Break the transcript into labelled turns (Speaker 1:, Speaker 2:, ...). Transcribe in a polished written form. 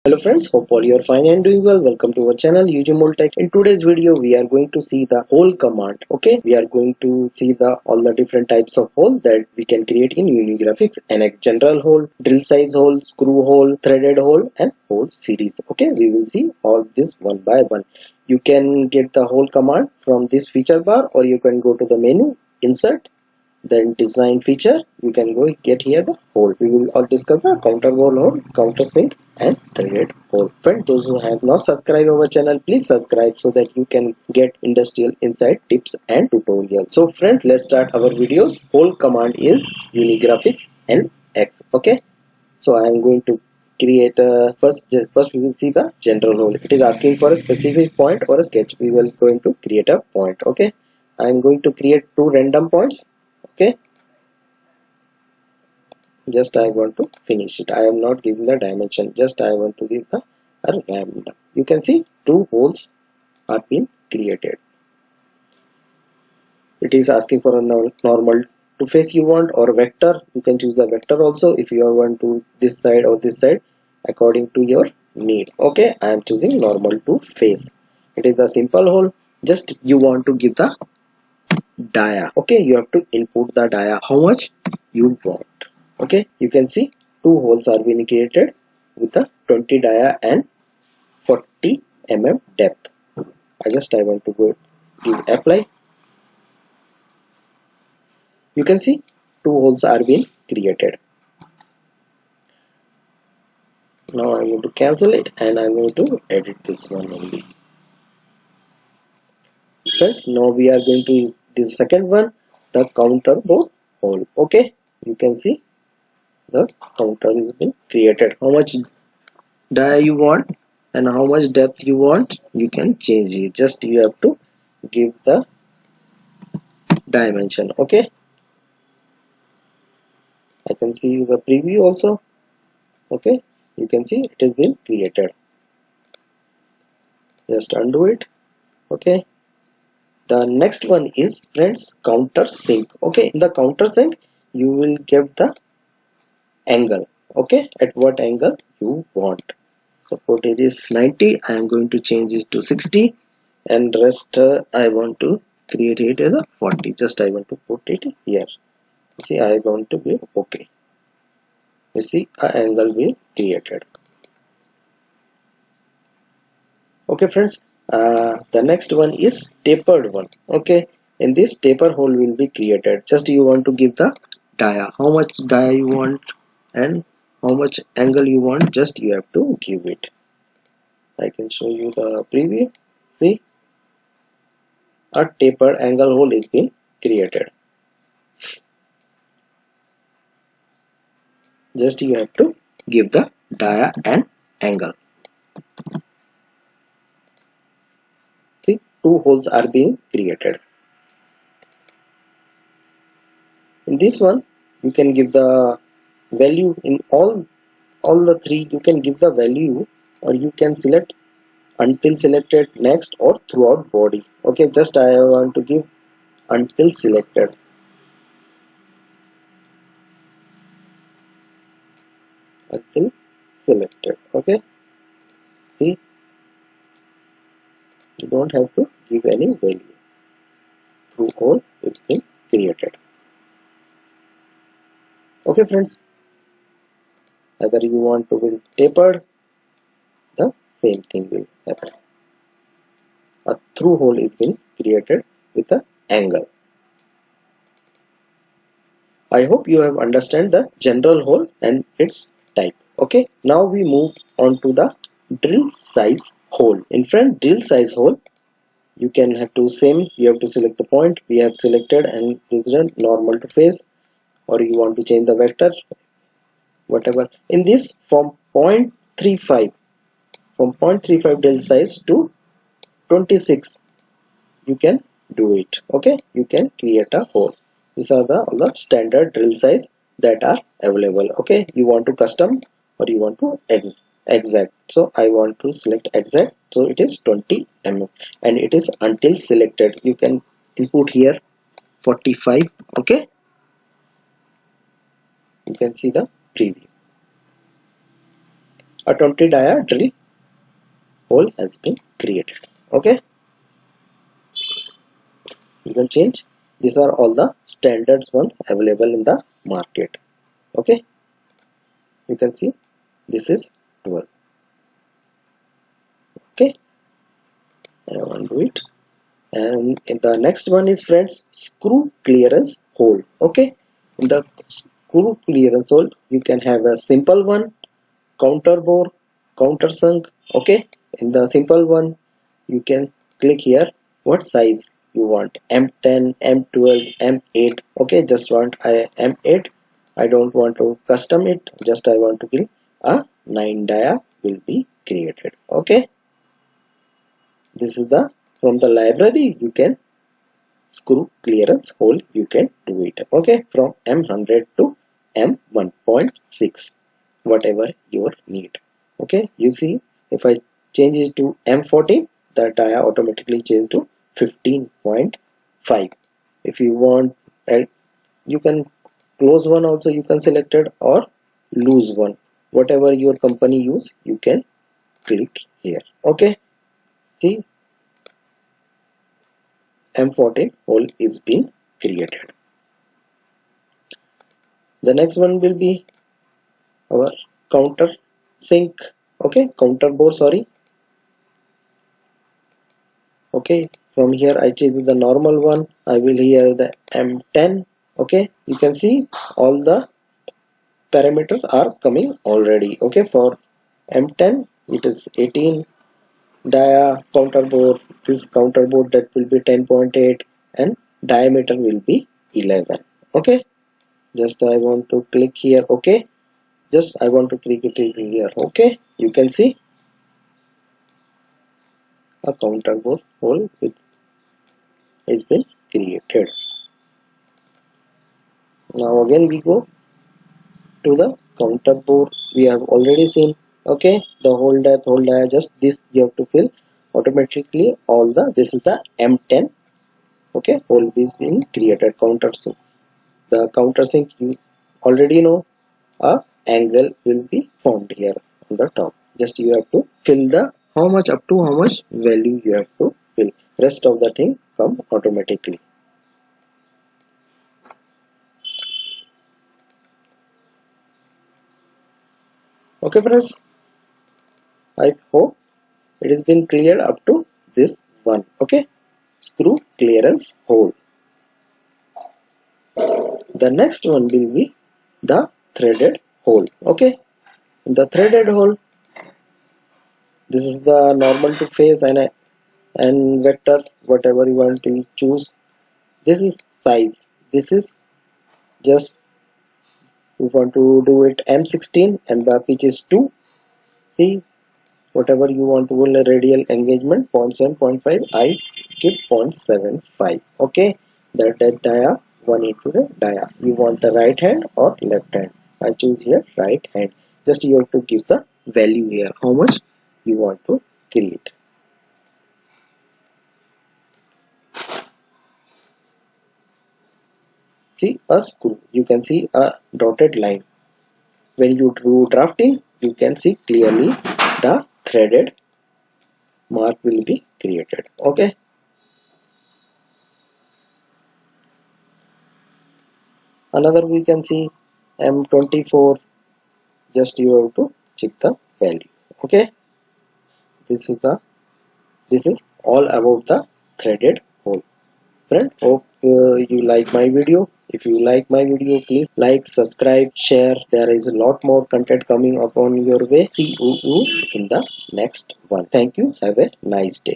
Speaker 1: Hello friends, hope all you are fine and doing well. Welcome to our channel Tech. In today's video, we are going to see the hole command. Okay, we are going to see all the different types of hole that we can create in Unigraphics NX: general hole, drill size hole, screw hole, threaded hole, and hole series. Okay, we will see all this one by one. You can get the hole command from this feature bar, or you can go to the menu, insert, then design feature. You can go get here the hole. We will all discuss the counterbored hole, countersink, and threaded hole. Friends, those who have not subscribed our channel, please subscribe so that you can get industrial insight tips and tutorials. So friends, let's start our videos. Hole command is Unigraphics NX. Okay, so I am going to create first we will see the general hole. It is asking for a specific point or a sketch. We will going to create a point. Okay, I am going to create two random points. Okay, just I want to finish it. I am not giving the dimension, just I want to give the a random. You can see two holes are being created. It is asking for a normal to face you want, or vector. You can choose the vector also if you want to this side or this side according to your need. Okay, I am choosing normal to face. It is a simple hole. Just you want to give the dia. Okay, you have to input the dia how much you want. Okay, you can see two holes are being created with a 20 dia and 40 depth. I want to go give apply. You can see two holes are being created. Now I'm going to cancel it and I'm going to edit this one only. Friends, now we are going to use this second one, the counterbored hole. Okay, you can see the counter is been created. How much dia you want and how much depth you want, you can change it. Just you have to give the dimension. Okay, I can see the preview also. Okay, you can see it has been created. Just undo it. Okay, the next one is friends countersink. Okay, in the countersink you will give the angle. Okay, at what angle you want. Suppose it is 90, I am going to change it to 60, and rest I want to create it as a 40. Just I want to put it here. See, I want to be okay. You see, an angle will created. Okay friends, the next one is tapered one. Okay, in this taper hole will be created. Just you want to give the dia, how much dia you want and how much angle you want, just you have to give it. I can show you the preview. See, a tapered angle hole is being created. Just you have to give the dia and angle. See, two holes are being created. In this one, you can give the value in all the three. You can give the value, or you can select until selected, next, or throughout body. Okay, just I want to give until selected. Until selected. Okay, see, you don't have to give any value. Through hole is being created. Okay friends, whether you want to be tapered, the same thing will happen. A through hole is being created with an angle. I hope you have understand the general hole and its type. Okay, now we move on to the drill size hole. In front drill size hole, you can have to same. You have to select the point we have selected, and this is normal to face, or you want to change the vector, whatever. In this, from 0.35 drill size to 26, you can do it. Okay, you can create a hole. These are all the standard drill size that are available. Okay, you want to custom or you want to exact. So I want to select exact, so it is 20 mm and it is until selected. You can input here 45. Okay, you can see the preview. a 20 dia drill hole has been created. Okay, you can change. These are all the standards ones available in the market. Okay, you can see this is 12. Okay, I want to do it. And in the next one is, friends, screw clearance hole. Okay, in the screw clearance hole you can have a simple one, counterbore, countersunk. Okay, in the simple one you can click here what size you want, M10, M12, M8. Okay, just want I M8. I don't want to custom it, just I want to click a 9 dia will be created. Okay, this is the from the library you can screw clearance hole, you can do it. Okay, from M100 to M1.6, whatever your need. Okay, you see, if I change it to M14, the dia automatically change to 15.5. if you want, and you can close one also, you can select it, or loose one, whatever your company use, you can click here. Okay, see, M14 hole is being created. The next one will be our counter sink. Okay, counterboard, sorry. Okay, from here I choose the normal one. I will here the M10. Okay, you can see all the parameters are coming already. Okay, for M10 it is 18 dia counterboard. This counterboard that will be 10.8 and diameter will be 11. Okay, just I want to click here. Okay, just I want to click it here. Okay, you can see a counterboard hole with has been created. Now again we go to the counterboard we have already seen. Okay, the whole die, just this you have to fill automatically all the, this is the M10. Okay, hole is being created. Countersink, the countersink you already know, a angle will be formed here on the top. Just you have to fill the how much, up to how much value you have to fill. Rest of the thing come automatically. Okay, friends, I hope it has been cleared up to this one. Okay, screw clearance hole. The next one will be the threaded hole. Okay, in the threaded hole, this is the normal to face and vector, whatever you want to choose. This is size, this is just you want to do it M16 and the pitch is 2. See, whatever you want to will radial engagement 0.7, 0.5, I keep 0.75. Okay, that dia 1 into the dia. You want the right hand or left hand? I choose here right hand. Just you have to give the value here, how much you want to create. See a screw, you can see a dotted line. When you do drafting, you can see clearly the threaded mark will be created. Okay, another we can see M24. Just you have to check the value. Okay, this is all about the threaded hole. Friend, hope you like my video. If you like my video, please like, subscribe, share. There is a lot more content coming upon your way. See you in the next one. Thank you, have a nice day.